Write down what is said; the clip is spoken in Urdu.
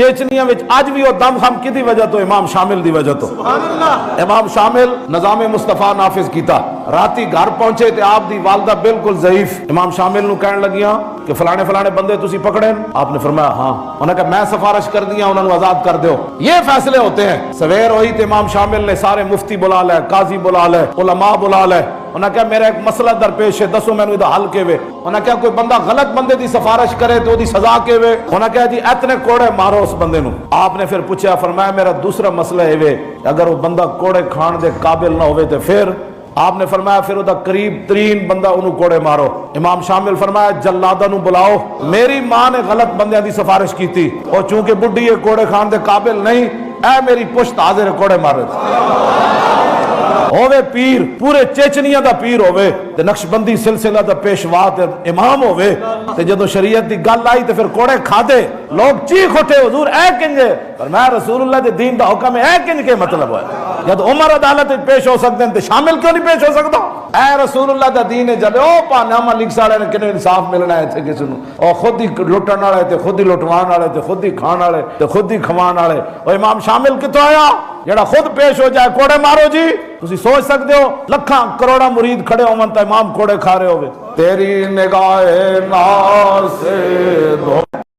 چیچنیا وچ اج بھی وہ دم خم کدی وجہ تو امام شامل دی وجہ تو امام شامل نظام مصطفیٰ نافذ کیتا راتی گھر پہنچے تے آپ دی والدہ بالکل ضعیف امام شامل نو کہن لگیاں کہ فلانے فلانے بندے تسی پکڑے آپ نے فرمایا ہاں انہوں نے کہا میں سفارش کر دیا انہوں نے آزاد کر دیو یہ فیصلے ہوتے ہیں سویر ہوئی تے امام شامل نے سارے مفتی بلا لے قاضی بلا لے علماء بلا لے انہوں نے کہا میرا ایک مسئلہ درپیش ہے دسو میں نے ادھا حل کے وے انہوں نے کہا کوئی بندہ غلط بندے دی سفارش کرے تو دی سزا کے وے انہوں نے کہا جی اتنے کوڑے مارو اس بندے نو آپ نے پھر پوچھا فرمایا میرا دوسرا مسئلہ ہے وے اگر وہ بندہ کوڑے کھان دے قابل نہ ہوئے تو پھر آپ نے فرمایا پھر ادھا قریب ترین بندہ انہوں کوڑے مارو امام شامل فرمایا جلادہ نو بلاؤ میری ماں نے غلط بندیاں دی سفارش کی تھی اور چونکہ بڈھی یہ کوڑے کھان دے قابل نہیں اے میری پشت حاضر کوڑے مارے ہووے پیر پورے چیچنیا دا پیر ہووے تے نقشبندی سلسلہ دا پیشوا تے امام ہووے تے جدو شریعت دی گل آئی تے پھر کوڑے کھا دے لوگ چیخ اٹھے حضور اے کنجے پر میں رسول اللہ دے دین دا حکم ہے اے کنج کے مطلب ہے جد عمر عدالت پیش ہو سکتے ہیں تے شامل کیوں نہیں پیش ہو سکتا اے رسول اللہ دا دین ہے جب او پانامہ لکھ ساڑے نے کنے انصاف ملنا ہے تھے کسی نو او خود ہی لٹن والے تے خود ہی لٹوان والے تے خود ہی کھان والے تے خود ہی کھوان والے او امام شامل کتوں آیا جڑا خود پیش ہو جائے کوڑے مارو جی تسی سوچ سکتے ہو لکھاں کروڑا مرید کھڑے ہو منتا امام کوڑے کھا رہے ہوئے تیری نگاہ ناز سے